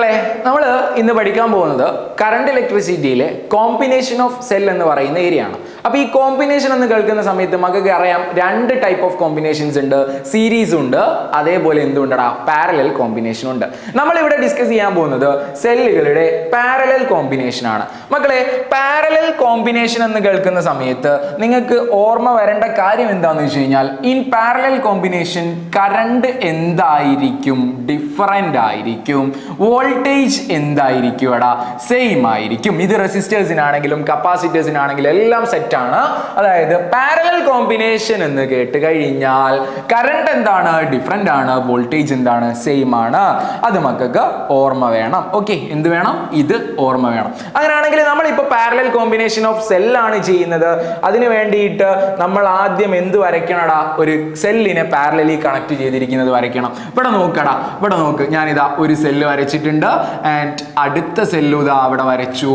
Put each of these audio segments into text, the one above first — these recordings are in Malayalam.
മക്കളെ, നമ്മൾ ഇന്ന് പഠിക്കാൻ പോകുന്നത് കറണ്ട് ഇലക്ട്രിസിറ്റിയിലെ കോമ്പിനേഷൻ ഓഫ് സെൽ എന്ന് പറയുന്ന ഏരിയ ആണ്. അപ്പോൾ ഈ കോമ്പിനേഷൻ എന്ന് കേൾക്കുന്ന സമയത്ത് മക്കൾക്ക് അറിയാം രണ്ട് ടൈപ്പ് ഓഫ് കോമ്പിനേഷൻസ് ഉണ്ട്. സീരീസ് ഉണ്ട്, അതേപോലെ എന്തുണ്ടടാ പാരലൽ കോമ്പിനേഷൻ ഉണ്ട്. നമ്മൾ ഇവിടെ ഡിസ്കസ് ചെയ്യാൻ പോകുന്നത് സെല്ലുകളുടെ പാരലൽ കോമ്പിനേഷൻ ആണ്. മക്കളെ, പാരലൽ കോമ്പിനേഷൻ എന്ന് കേൾക്കുന്ന സമയത്ത് നിങ്ങൾക്ക് ഓർമ്മ വരേണ്ട കാര്യം എന്താണെന്ന് വെച്ച് കഴിഞ്ഞാൽ, ഇൻ പാരലൽ കോമ്പിനേഷൻ കറണ്ട് എന്തായിരിക്കും? ഡിഫറൻ്റ് ആയിരിക്കും. വോൾട്ടേജ് എന്തായിരിക്കും? എടാ സെയിം ആയിരിക്കും. ഇത് റെസിസ്റ്റേഴ്സിനാണെങ്കിലും കപ്പാസിറ്റേഴ്സിനാണെങ്കിലും എല്ലാം സെറ്റ് ആണ്. അതായത് പാരലൽ കോമ്പിനേഷൻ എന്ന് കേട്ട് കഴിഞ്ഞാൽ കറണ്ട് എന്താണ്? ഡിഫറൻ്റ് ആണ്. വോൾട്ടേജ് എന്താണ്? സെയിം ആണ്. അത് മക്കൾക്ക് ഓർമ്മ വേണം. ഓക്കെ, എന്ത് വേണം? ഇത് ഓർമ്മ വേണം. അങ്ങനെയാണെങ്കിൽ നമ്മളിപ്പോൾ പാരലൽ കോമ്പിനേഷൻ ഓഫ് സെല്ലാണ് ചെയ്യുന്നത്. അതിന് വേണ്ടിയിട്ട് നമ്മൾ ആദ്യം എന്ത് വരയ്ക്കണടാ? ഒരു സെല്ലിനെ പാരലലി കണക്ട് ചെയ്തിരിക്കുന്നത് വരയ്ക്കണം. ഇവിടെ നോക്കടാ, ഇവിടെ നോക്ക്, ഞാനിതാ ഒരു സെല്ല് വരച്ചിട്ടുണ്ട്. ആൻഡ് അടുത്ത സെല്ലും ഇതാ അവിടെ വരച്ചു.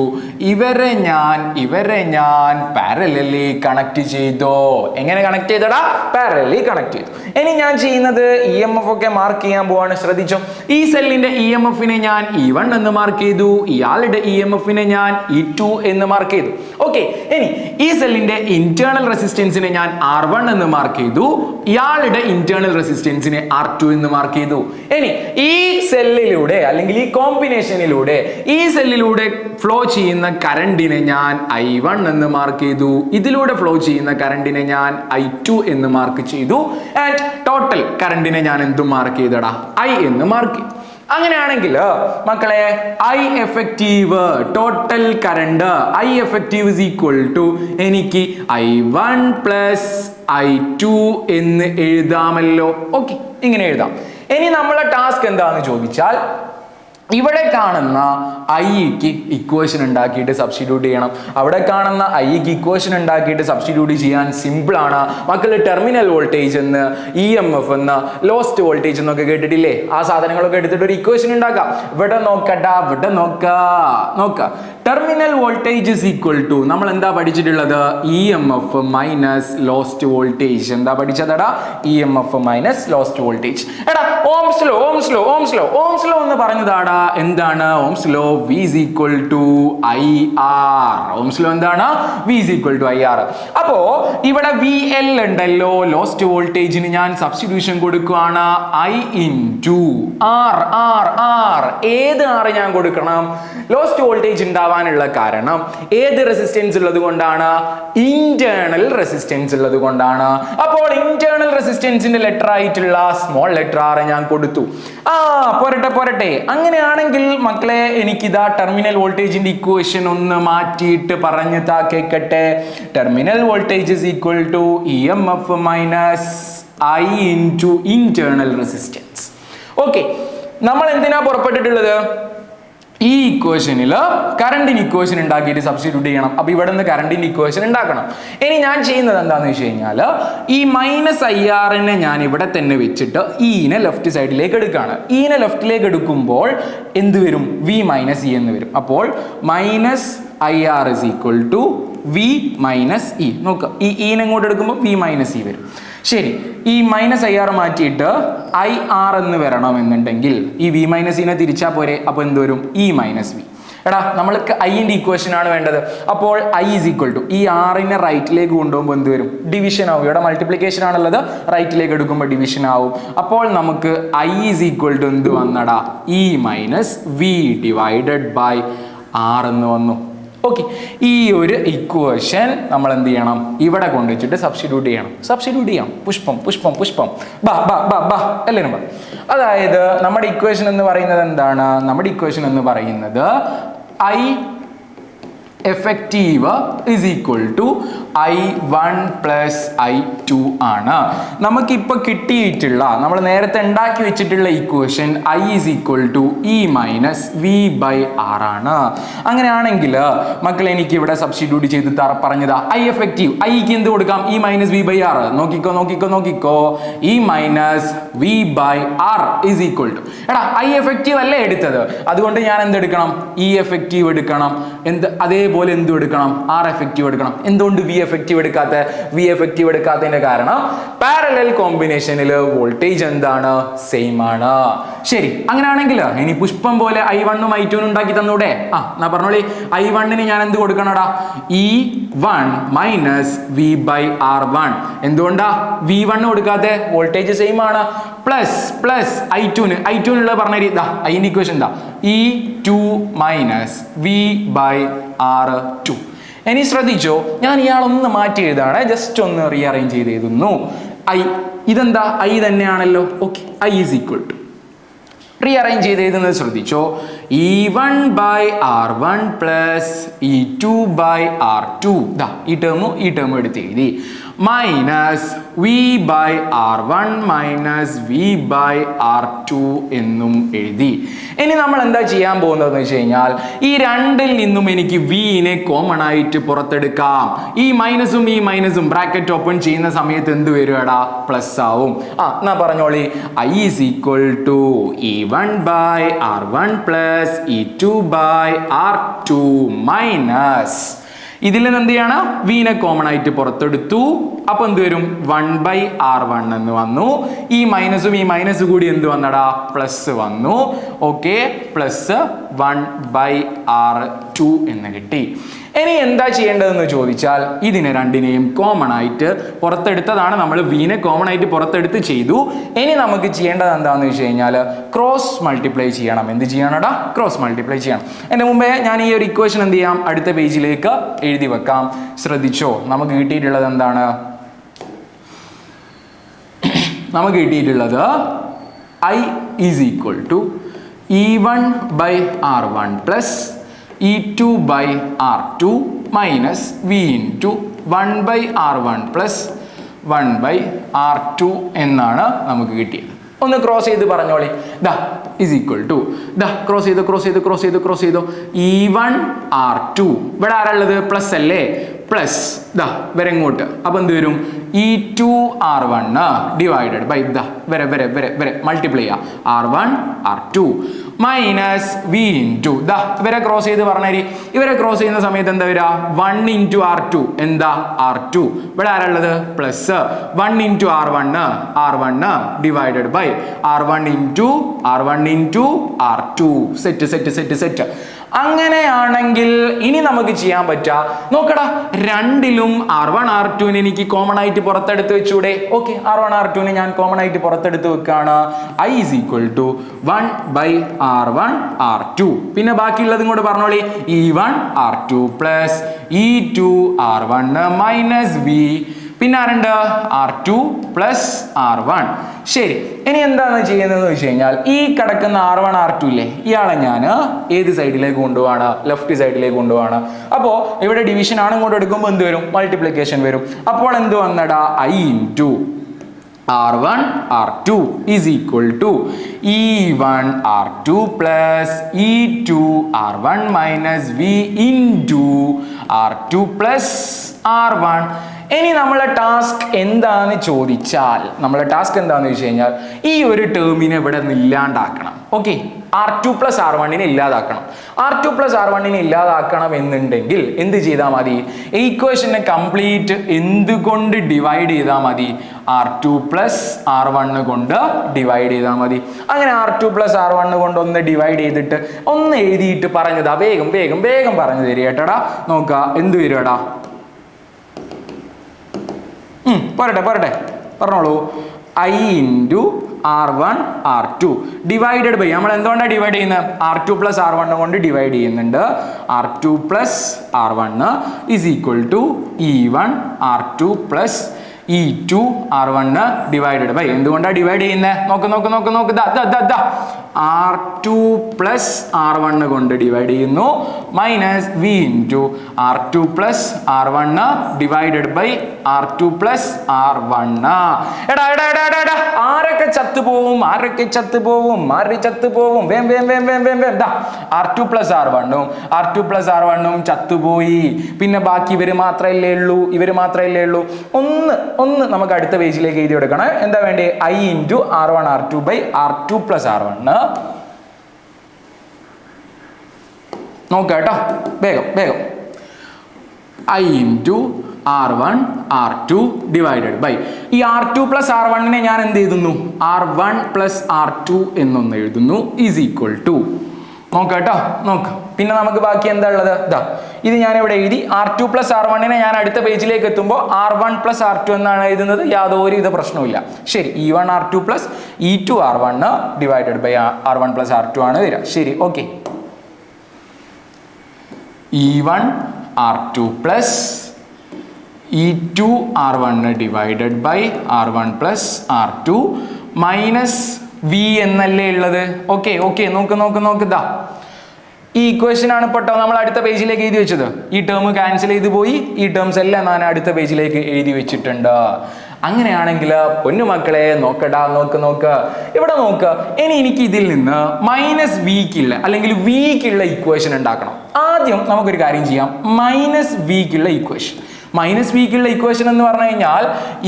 ഇവരെ ഞാൻ പാരലലി കണക്ട് ചെയ്തോ. എങ്ങനെ കണക്ട് ചെയ്തടാ? പാരലലി കണക്ട് ചെയ്തു. ഇനി ഞാൻ ചെയ്യുന്നത് EMF ഒക്കെ മാർക്ക് ചെയ്യാൻ പോവാണ്. ശ്രദ്ധിച്ചോ, ഈ സെല്ലിന്റെ EMF-നെ ഞാൻ E1 എന്ന് മാർക്ക് ചെയ്തു. ഇയാളുടെ EMF-നെ ഞാൻ E2 എന്ന് മാർക്ക് ചെയ്തു. ഓക്കെ, ഇനി ഈ സെല്ലിന്റെ ഇന്റേണൽ റെസിസ്റ്റൻസിനെ ഞാൻ R1 എന്ന് മാർക്ക് ചെയ്തു. ഇയാളുടെ ഇന്റേണൽ റെസിസ്റ്റൻസിനെ R2 എന്ന് മാർക്ക് ചെയ്തു. ഇനി ഈ സെല്ലിലൂടെ അല്ലെങ്കിൽ ഈ കോമ്പിനേഷനിലൂടെ ഈ സെല്ലിലൂടെ ഫ്ലോ ചെയ്യുന്ന കറണ്ടിനെ ഞാൻ I1 എന്ന് മാർക്ക് ചെയ്തു. ഇതിലൂടെ ഫ്ലോ ചെയ്യുന്ന കറണ്ടിനെ ഞാൻ I2 എന്ന് മാർക്ക് ചെയ്തു. ആൻഡ് ടോട്ടൽ കറണ്ടിനെ ഞാൻ എന്തും മാർക്ക് ചെയ്തടാ? I എന്ന് മാർക്ക് ചെയ്തു. അങ്ങനെയാണെങ്കിൽ മക്കളെ, I effective total current I effective is equal to എനിക്ക് I1 പ്ലസ് I2 എന്ന് എഴുതാമല്ലോ. ഓക്കെ, ഇങ്ങനെ എഴുതാം. ഇനി നമ്മളെ ടാസ്ക് എന്താണെന്ന് ചോദിച്ചാൽ, ഇവിടെ കാണുന്ന ഐക്ക് ഇക്വേഷൻ ഉണ്ടാക്കിയിട്ട് സബ്സ്റ്റിറ്റ്യൂട്ട് ചെയ്യണം. അവിടെ കാണുന്ന ഐക്ക് ഇക്വേഷൻ ഉണ്ടാക്കിയിട്ട് സബ്സ്റ്റിറ്റ്യൂട്ട് ചെയ്യാൻ സിമ്പിൾ ആണ് മക്കൾ. ടെർമിനൽ വോൾട്ടേജ് എന്ന്, EMF എന്ന്, ലോസ്റ്റ് വോൾട്ടേജ് എന്നൊക്കെ കേട്ടിട്ടില്ലേ? ആ സാധനങ്ങളൊക്കെ എടുത്തിട്ട് ഒരു ഇക്വേഷൻ ഉണ്ടാക്കാം. ഇവിടെ നോക്കട്ടാ, ഇവിടെ നോക്ക. Terminal voltage is equal to നമ്മൾ എന്താ പഠിച്ചിട്ടുള്ളത്? EMF minus lost voltage. എന്താ പഠിച്ചതടാ? EMF minus lost voltage. എടാ, ഓംസ് ലോ എന്ന് പറഞ്ഞതാടാ എന്താണ്? Ohm's law V is equal to IR. Ohm's law എന്താണ്? V is equal to IR. അപ്പോ ഇവിടെ VL ഉണ്ടല്ലോ, ലോസ്റ്റ് വോൾട്ടേജിന് ഞാൻ സബ്സ്റ്റിറ്റ്യൂഷൻ കൊടുക്കുകയാണ്. I into R. ഏത് R ഞാൻ കൊടുക്കണം? ലോസ്റ്റ് വോൾട്ടേജ് ഉണ്ടാവാനുള്ള കാരണം ഏത് റെസിസ്റ്റൻസ് ഉള്ളത് കൊണ്ടാണ്? ഇന്റേണൽ റെസിസ്റ്റൻസ് ഉള്ളത് കൊണ്ടാണ്. അപ്പോൾ ഇന്റേണൽ റെസിസ്റ്റൻസിന്റെ ലെറ്റർ ആയിട്ടുള്ള സ്മോൾ ലെറ്റർ R ഞാൻ കൊടുത്തു. പോരട്ടെ. അങ്ങനെയാണെങ്കിൽ മക്കളെ, എനിക്കിതാ ടെർമിനൽ വോൾട്ടേജിന്റെ ഇക്വേഷൻ ഒന്ന് മാറ്റിയിട്ട് പറഞ്ഞു കേക്കട്ടെ. Terminal voltage is equal to EMF minus I into internal resistance. Okay, നമ്മൾ എന്തിനാ പുറപ്പെട്ടിട്ടുള്ളത്? ഈ ഇക്വേഷനിൽ കറണ്ടിന് ഇക്വേഷൻ ഉണ്ടാക്കിയിട്ട് സബ്സ്റ്റിറ്റ്യൂട്ട് ചെയ്യണം. അപ്പോൾ ഇവിടെ നിന്ന് കറണ്ടിന്റെ ഇക്വേഷൻ ഉണ്ടാക്കണം. ഇനി ഞാൻ ചെയ്യുന്നത് എന്താണെന്ന് വെച്ച് കഴിഞ്ഞാൽ, ഈ -IR ഞാൻ ഇവിടെ തന്നെ വെച്ചിട്ട് ഈനെ ലെഫ്റ്റ് സൈഡിലേക്ക് എടുക്കുകയാണ്. ഈനെ ലെഫ്റ്റിലേക്ക് എടുക്കുമ്പോൾ എന്ത് വരും? V മൈനസ് E എന്ന് വരും. അപ്പോൾ -IR is equal to V minus E. നോക്കുക, ഈ ഈനെ ഇങ്ങോട്ട് എടുക്കുമ്പോൾ V മൈനസ് E വരും. ശരി, ഈ -IR മാറ്റിയിട്ട് IR എന്ന് വരണമെന്നുണ്ടെങ്കിൽ ഈ V മൈനസ് ഇനെ തിരിച്ചാൽ പോരെ. അപ്പോൾ എന്ത് വരും? E minus V. എടാ, നമ്മൾക്ക് ഐന്റെ ഇക്വേഷൻ ആണ് വേണ്ടത്. അപ്പോൾ I ഇസ് ഈക്വൽ ടു ഈ ആറിനെ റൈറ്റിലേക്ക് കൊണ്ടുപോകുമ്പോൾ എന്ത് വരും? ഡിവിഷൻ ആവും. ഇവിടെ മൾട്ടിപ്ലിക്കേഷൻ ആണുള്ളത്, റൈറ്റിലേക്ക് എടുക്കുമ്പോൾ ഡിവിഷൻ ആവും. അപ്പോൾ നമുക്ക് I ഇസ് ഈക്വൽ ടു എന്ത് വന്നടാ? E minus V divided by R എന്ന് വന്നു. ഓക്കെ, ഈ ഒരു ഇക്വേഷൻ നമ്മൾ എന്ത് ചെയ്യണം? ഇവിടെ കൊണ്ടുവച്ചിട്ട് സബ്സ്റ്റിറ്റ്യൂട്ട് ചെയ്യാം. പുഷ്പം ബാ എല്ലാവരും. അതായത് നമ്മുടെ ഇക്വേഷൻ എന്ന് പറയുന്നത് എന്താണ്? നമ്മുടെ ഇക്വേഷൻ എന്ന് പറയുന്നത് I effective is equal to I1 plus I2 ആണ്. നമുക്കിപ്പോൾ കിട്ടിയിട്ടുള്ള, നമ്മൾ നേരത്തെ ഉണ്ടാക്കി വെച്ചിട്ടുള്ള equation I is equal to E minus V by R ആണ്. അങ്ങനെയാണെങ്കിൽ മക്കളെ, എനിക്ക് ഇവിടെ സബ്സ്റ്റിറ്റ്യൂട്ട് ചെയ്ത് പറഞ്ഞതാ I എഫക്റ്റീവ്. ഐക്ക് എന്ത് കൊടുക്കാം? E minus V by R. നോക്കിക്കോ. E minus V by R is equal to, എടാ I എഫക്റ്റീവ് അല്ലേ എടുത്തത്, അതുകൊണ്ട് ഞാൻ എന്തെടുക്കണം? E എഫക്റ്റീവ് എടുക്കണം. അതേപോലെ അതേപോലെ എന്തും എടുക്കണം, ആർ എഫക്റ്റീവ് എടുക്കണം. എന്തുകൊണ്ട് വി എഫക്റ്റീവ് എടുക്കാത്തതിന്റെ കാരണം പാരലൽ കോമ്പിനേഷനിൽ വോൾട്ടേജ് എന്താണ്, സെയിം ആണ്. ശരി, അങ്ങനെയാണെങ്കിൽ ഇനി പുഷ്പം പോലെ I1 ഉം I2 ഉണ്ടാക്കി തന്നൂടെ? എന്നാ പറഞ്ഞോളി. I1 ഞാൻ എന്ത് കൊടുക്കണടാ, E1 മൈനസ് V/R1. എന്തുകൊണ്ടാ V1 കൊടുക്കാതെ? വോൾട്ടേജ് സെയിം ആണ്. പ്ലസ് I2 പറഞ്ഞ അതിന്റെ ഇക്വേഷൻ എന്താ, E2 മൈനസ് V/R2. ഇനി ശ്രദ്ധിച്ചോ, ഞാൻ ഇയാളൊന്ന് മാറ്റി എഴുതാണ്, ജസ്റ്റ് ഒന്ന് റീഅറേഞ്ച് ചെയ്ത് എഴുതുന്നു. ഇതെന്താ I തന്നെയാണല്ലോ. Okay, I is equal to rearrange ചെയ്ത് എഴുതുന്നത് ശ്രദ്ധിച്ചോ, E1/R1 പ്ലസ് E2/R2. ഈ ടേമും എടുത്ത് എഴുതി. മൈനസ് V/R1 മൈനസ് V/R2 എന്നും എഴുതി. ഇനി നമ്മൾ എന്താ ചെയ്യാൻ പോകുന്നതെന്ന് വെച്ച് കഴിഞ്ഞാൽ, ഈ രണ്ടിൽ നിന്നും എനിക്ക് വിനെ കോമൺ ആയിട്ട് പുറത്തെടുക്കാം. ഈ മൈനസും ബ്രാക്കറ്റ് ഓപ്പൺ ചെയ്യുന്ന സമയത്ത് എന്ത് വരുവാടാ, പ്ലസ് ആവും. എന്നാ പറഞ്ഞോളി, I is equal to E1/R1 plus E2/R2 minus ഇതിൽ നിന്ന് എന്ത് ചെയ്യാണ്, വിനെ കോമൺ ആയിട്ട് പുറത്തെടുത്തു. അപ്പൊ എന്ത് വരും, 1/R1 എന്ന് വന്നു. ഈ മൈനസ് കൂടി എന്ത് വന്നടാ, പ്ലസ് വന്നു. ഓക്കെ, പ്ലസ് 1/R2 എന്ന് കിട്ടി. ഇനി എന്താ ചെയ്യേണ്ടതെന്ന് ചോദിച്ചാൽ, ഇതിനെ രണ്ടിനെയും കോമൺ ആയിട്ട് പുറത്തെടുത്തതാണ് നമ്മൾ, വിനെ കോമൺ ആയിട്ട് പുറത്തെടുത്ത് ചെയ്തു. ഇനി നമുക്ക് ചെയ്യേണ്ടത് എന്താണെന്ന് വെച്ച് കഴിഞ്ഞാൽ, ക്രോസ് മൾട്ടിപ്ലൈ ചെയ്യണം. എന്ത് ചെയ്യണടാ, ക്രോസ് മൾട്ടിപ്ലൈ ചെയ്യണം. എൻ്റെ മുമ്പേ ഞാൻ ഈ ഒരു ഇക്വേഷൻ എന്ത് ചെയ്യാം, അടുത്ത പേജിലേക്ക് എഴുതി വെക്കാം. ശ്രദ്ധിച്ചോ, നമുക്ക് കിട്ടിയിട്ടുള്ളത് എന്താണ്, I is equal to E1/R1 plus E2/R2 minus V into 1/R1 plus 1/R2 എന്നാണ് നമുക്ക് കിട്ടിയത്. ഒന്ന് ക്രോസ് ചെയ്ത് പറഞ്ഞോളി. ഈസ് ഈക്വൽ ടു ക്രോസ് ചെയ്തു E1/R2. ഇവിടെ ആരുള്ളത്, പ്ലസ് അല്ലേ, പ്ലസ് വരെ ഇങ്ങോട്ട്. അപ്പൊ എന്ത് വരും, E2/R1 ഡിവൈഡഡ് ബൈ വരെ മൾട്ടിപ്ലൈ ചെയ്യാം, R1/R2 മൈനസ് V ഇൻറ്റു ഇവരെ ക്രോസ് ചെയ്ത് പറഞ്ഞേരി. ഇവരെ ക്രോസ് ചെയ്യുന്ന സമയത്ത് എന്താ വരിക, 1 ഇൻറ്റു R2 എന്താ, R2. ഇവിടെ ആരുള്ളത്, plus 1 into R1 divided by R1 into R2. Set. അങ്ങനെയാണെങ്കിൽ ഇനി നമുക്ക് ചെയ്യാൻ പറ്റുക, നോക്കടാ, രണ്ടിലും R1 R2 എനിക്ക് കോമൺ ആയിട്ട് പുറത്തെടുത്ത് വെച്ചൂടെ? ഓക്കെ, R1 R2 ഞാൻ കോമൺ ആയിട്ട് പുറത്തെടുത്ത് വെക്കാണ്. I is equal to 1/R1 R2. പിന്നെ ബാക്കിയുള്ളതും കൂടെ പറഞ്ഞോളി, E1/R2 plus E2/R1 minus V, പിന്നെ ആരുണ്ട്, R2 പ്ലസ് R1. ശരി, ഇനി എന്താണ് ചെയ്യുന്നതെന്ന് വെച്ച് കഴിഞ്ഞാൽ, ഈ കിടക്കുന്ന R1 R2 ഇല്ലേ, ഇയാളെ ഞാൻ ഏത് സൈഡിലേക്ക് കൊണ്ടുപോവാണ്, ലെഫ്റ്റ് സൈഡിലേക്ക് കൊണ്ടുപോവാണ്. അപ്പോൾ ഇവിടെ ഡിവിഷൻ ആണ് ഇങ്ങോട്ട് എടുക്കുമ്പോൾ എന്ത് വരും, മൾട്ടിപ്ലിക്കേഷൻ വരും. അപ്പോൾ എന്ത് വന്നടാ, I into R1 R2 is equal to E1/R2 plus E2/R1 minus V into R2 plus R1. ഇനി നമ്മളെ ടാസ്ക് എന്താന്ന് ചോദിച്ചാൽ, വെച്ച് കഴിഞ്ഞാൽ, ഈ ഒരു ടേമിനെ ഇവിടെ നിന്ന് ഇല്ലാണ്ടാക്കണം. ഓക്കെ, R2 പ്ലസ് R1 ഇല്ലാതാക്കണം. R2 പ്ലസ് R1 ഇല്ലാതാക്കണം എന്നുണ്ടെങ്കിൽ എന്ത് ചെയ്താൽ മതി, ഈക്വേഷനെ കംപ്ലീറ്റ് എന്തുകൊണ്ട് ഡിവൈഡ് ചെയ്താൽ മതി, R2 പ്ലസ് R1 കൊണ്ട് ഡിവൈഡ് ചെയ്താൽ മതി. അങ്ങനെ R2 പ്ലസ് R1 കൊണ്ട് ഒന്ന് ഡിവൈഡ് ചെയ്തിട്ട് ഒന്ന് എഴുതിയിട്ട് പറഞ്ഞതാ, വേഗം പറഞ്ഞു തരിക കേട്ടടാ. നോക്ക, എന്ത് വരുവാടാ, പോരട്ടെ പറഞ്ഞോളൂ, I into R1 R2 divided by, നമ്മൾ എന്തുകൊണ്ടാണ് ഡിവൈഡ് ചെയ്യുന്നത്, R2 പ്ലസ് R1 കൊണ്ട് ഡിവൈഡ് ചെയ്യുന്നുണ്ട്. R2 plus R1 is equal to E1/R2 plus E2/R1 divided by, എന്തുകൊണ്ടാണ് ഡിവൈഡ് ചെയ്യുന്നത്, നോക്ക് R2 പ്ലസ് R1 കൊണ്ട് ഡിവൈഡ് ചെയ്യുന്നു, minus V into R2 plus R1 divided by R2 plus R1. എടാ ആരൊക്കെ ചത്തുപോവും, വേം R2 പ്ലസ് R1 ചത്തുപോയി. പിന്നെ ബാക്കി ഇവര് മാത്രമല്ലേ ഉള്ളൂ. ഒന്ന് നമുക്ക് അടുത്ത പേജിലേക്ക് എഴുതി കൊടുക്കണം. എന്താ വേണ്ടേ, I into R1 R2 by R2 plus R1. നോക്കാം കേട്ടോ, വേഗം I into R1 R2 divided by ഈ R2 പ്ലസ് R1 ഞാൻ എന്ത് എഴുതുന്നു R1 പ്ലസ് R2 എന്നൊന്ന് എഴുതുന്നു ഈസ് ഈക്വൽ ടു നോക്കാം നോക്കാം. പിന്നെ നമുക്ക് ബാക്കി എന്താ ഉള്ളത് ഇതാ ഇത് ഞാൻ ഇവിടെ എഴുതി R2 പ്ലസ് R1 ഞാൻ അടുത്ത പേജിലേക്ക് എത്തുമ്പോൾ R1 പ്ലസ് R2 എന്നാണ് എഴുതുന്നത്. യാതൊരു വിധ പ്രശ്നവുമില്ല. ശരി E1 R2 plus E2 R1 divided by R1 plus R2 ആണ് വരിക. ശരി okay. E1 R2 plus E2 R1 divided by R1 plus R2 minus V എന്നല്ലേ ഉള്ളത്. ഓക്കെ ഓക്കെ നോക്ക് ഇതാ ഈ ഇക്വേഷൻ ആണ് പെട്ടോ നമ്മൾ അടുത്ത പേജിലേക്ക് എഴുതി വെച്ചത്. ഈ ടേം ക്യാൻസൽ ചെയ്ത് പോയി. ഈ ടേംസ് എല്ലാം ഞാൻ അടുത്ത പേജിലേക്ക് എഴുതി വെച്ചിട്ടുണ്ട്. അങ്ങനെയാണെങ്കിൽ പൊന്നു മക്കളെ നോക്ക് ഇവിടെ നോക്ക്. ഇനി എനിക്ക് ഇതിൽ നിന്ന് മൈനസ് വിക്കുള്ള അല്ലെങ്കിൽ വിക്കുള്ള ഇക്വേഷൻ ഉണ്ടാക്കണം. ആദ്യം നമുക്കൊരു കാര്യം ചെയ്യാം. മൈനസ് വിക്കുള്ള ഇക്വേഷൻ എന്ന് പറഞ്ഞു കഴിഞ്ഞാൽ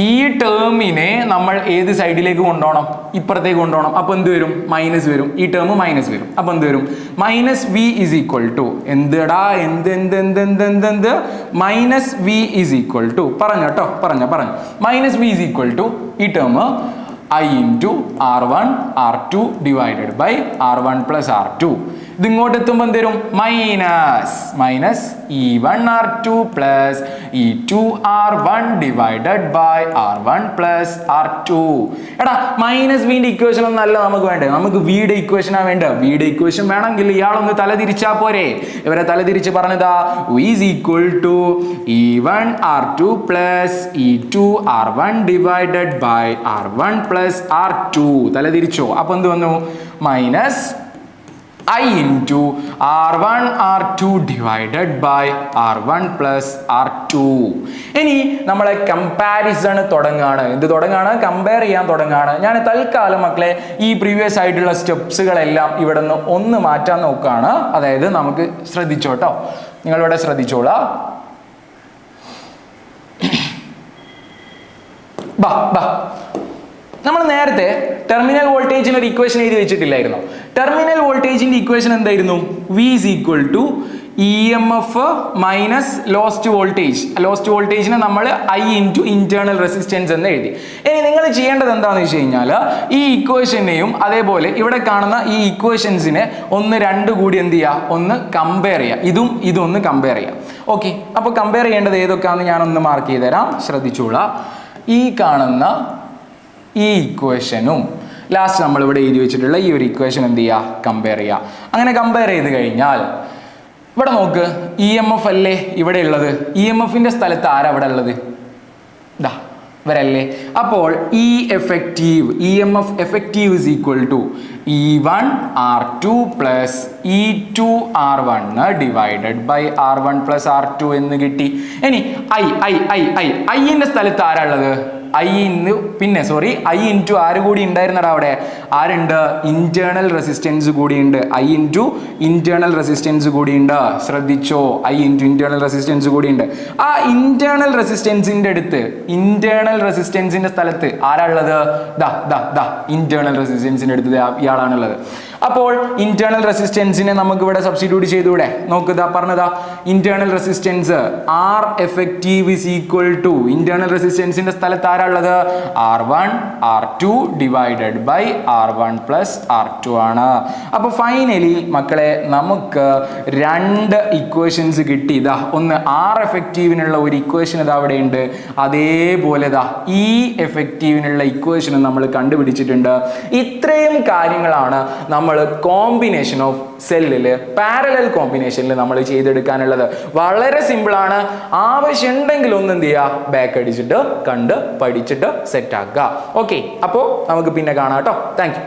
ഈ ടേമിനെ നമ്മൾ ഏത് സൈഡിലേക്ക് കൊണ്ടുപോകണം ഇപ്പുറത്തേക്ക് കൊണ്ടുപോകണം. അപ്പൊ എന്ത് വരും മൈനസ് വരും. ഈ ടേം മൈനസ് വരും. അപ്പൊ എന്ത് വരും minus V is equal to എന്തെടാ എന്ത് minus V is equal to പറഞ്ഞു minus V is equal to ഈ term I into R1 R2 divided by R1 plus R2. ഇത് ഇങ്ങോട്ട് എത്തുമ്പോൾ എന്ത് വരും minus E1 R2 plus E2 R1 divided by R1 plus R2. എടാ മൈനസ് വിന്റെ ഇക്വേഷൻ ഒന്നല്ല നമുക്ക് വേണ്ടത്. നമുക്ക് വിയുടെ ഇക്വേഷനാണ് വേണ്ടത്. വിയുടെ ഇക്വേഷൻ വേണമെങ്കിൽ ഇയാളൊന്ന് തല തിരിച്ചാ പോരെ. ഇവരെ തല തിരിച്ച് പറഞ്ഞതാ V is equal to E1 R2 plus E2 R1 divided by R1 plus R2. തല തിരിച്ചോ. അപ്പൊ എന്ത് വന്നു minus I into R1 R2 divided by R1 plus R2. ഇനി നമ്മളെ കമ്പാരിസൺ തുടങ്ങാണ്. എന്ത് തുടങ്ങാണ് കമ്പയർ ചെയ്യാൻ തുടങ്ങാണ്. ഞാൻ തൽക്കാലം മക്കളെ ഈ പ്രീവിയസ് ആയിട്ടുള്ള സ്റ്റെപ്സുകളെല്ലാം ഇവിടെ നിന്ന് ഒന്ന് മാറ്റാൻ നോക്കുകയാണ്. അതായത് നമുക്ക് ശ്രദ്ധിച്ചോട്ടോ, നിങ്ങളിവിടെ ശ്രദ്ധിച്ചോളാം. നമ്മൾ നേരത്തെ ടെർമിനൽ വോൾട്ടേജിന് ഒരു ഇക്വേഷൻ എഴുതി വെച്ചിട്ടില്ലായിരുന്നു. ടെർമിനൽ വോൾട്ടേജിന്റെ ഇക്വേഷൻ എന്തായിരുന്നു V is equal to EMF minus lost വോൾട്ടേജിനെ നമ്മൾ I into ഇന്റേണൽ റെസിസ്റ്റൻസ് എന്ന് എഴുതി. ഇനി നിങ്ങൾ ചെയ്യേണ്ടത് എന്താണെന്ന് വെച്ച് കഴിഞ്ഞാൽ ഈ ഇക്വേഷനെയും അതേപോലെ ഇവിടെ കാണുന്ന ഈ ഇക്വേഷൻസിനെ ഒന്ന് രണ്ട് കൂടി എന്ത് ചെയ്യുക ഒന്ന് കമ്പയർ ചെയ്യുക. ഇതൊന്ന് കമ്പയർ ചെയ്യുക. ഓക്കെ, അപ്പോൾ കമ്പയർ ചെയ്യേണ്ടത് ഏതൊക്കെയാണെന്ന് ഞാനൊന്ന് മാർക്ക് ചെയ്ത് തരാം. ശ്രദ്ധിച്ചോളാം. ഈ കാണുന്ന ഈ ഇക്വേഷനും ലാസ്റ്റ് നമ്മൾ ഇവിടെ എഴുതി വെച്ചിട്ടുള്ള ഈ ഒരു ഇക്വേഷൻ എന്ത് ചെയ്യുക കമ്പയർ ചെയ്യുക. അങ്ങനെ കമ്പയർ ചെയ്ത് കഴിഞ്ഞാൽ ഇവിടെ നോക്ക് EMF അല്ലേ ഇവിടെ ഉള്ളത്. EMFന്റെ സ്ഥലത്ത് ആരാ ഇവിടെ ഉള്ളത് ഇതാ ഇവരല്ലേ. അപ്പോൾ EMF effective is equal to E1 R2 plus E2 R1 divided by R1 plus R2 എന്ന് കിട്ടി. ഇനി ന്റെ സ്ഥലത്ത് ആരാ ഉള്ളത് I into ആര് കൂടി ഉണ്ടായിരുന്നടാ അവിടെ ആരുണ്ട് ഇന്റേണൽ റെസിസ്റ്റൻസ് കൂടി ഉണ്ട്. I into ഇന്റേണൽ റെസിസ്റ്റൻസ് കൂടി ഉണ്ട്. ശ്രദ്ധിച്ചോ I into ഇന്റേണൽ റെസിസ്റ്റൻസ് കൂടി ഉണ്ട്. ആ ഇന്റേണൽ റെസിസ്റ്റൻസിന്റെ അടുത്ത് ഇന്റേണൽ റെസിസ്റ്റൻസിന്റെ സ്ഥലത്ത് ആരാ ഉള്ളത് ഇന്റേണൽ റെസിസ്റ്റൻസിന്റെ അടുത്ത് ഇയാളാണുള്ളത്. അപ്പോൾ ഇന്റേണൽ റെസിസ്റ്റൻസിനെ നമുക്ക് ഇവിടെ സബ്സ്റ്റിറ്റ്യൂട്ട് ചെയ്തൂടെ. നോക്കുക പറഞ്ഞതാ internal resistance R effective is equal to internal റെസിസ്റ്റൻസിന്റെ സ്ഥലത്ത് ആരാ ഉള്ളത് R1 R2 divided by R1 plus R2 ആണ്. അപ്പൊ ഫൈനലി മക്കളെ നമുക്ക് രണ്ട് ഇക്വേഷൻസ് കിട്ടി. ഇതാ ഒന്ന് R effectiveനുള്ള ഒരു ഇക്വേഷൻ ഇതാ അവിടെ ഉണ്ട്. അതേപോലെ E effectiveനുള്ള ഇക്വേഷൻ നമ്മൾ കണ്ടുപിടിച്ചിട്ടുണ്ട്. ഇത്രയും കാര്യങ്ങളാണ് നമ്മൾ കോമ്പിനേഷൻ ഓഫ് സെല്ലില് പാരലൽ കോമ്പിനേഷനിൽ നമ്മൾ ചെയ്തെടുക്കാനുള്ളത്. വളരെ സിമ്പിൾ ആണ്. ആവശ്യമുണ്ടെങ്കിൽ ഒന്ന് എന്ത് ചെയ്യുക ബാക്ക് അടിച്ചിട്ട് കണ്ട് പഠിച്ചിട്ട് സെറ്റ് ആക്കുക. ഓക്കെ, അപ്പോൾ നമുക്ക് പിന്നെ കാണാം കേട്ടോ. Thank you.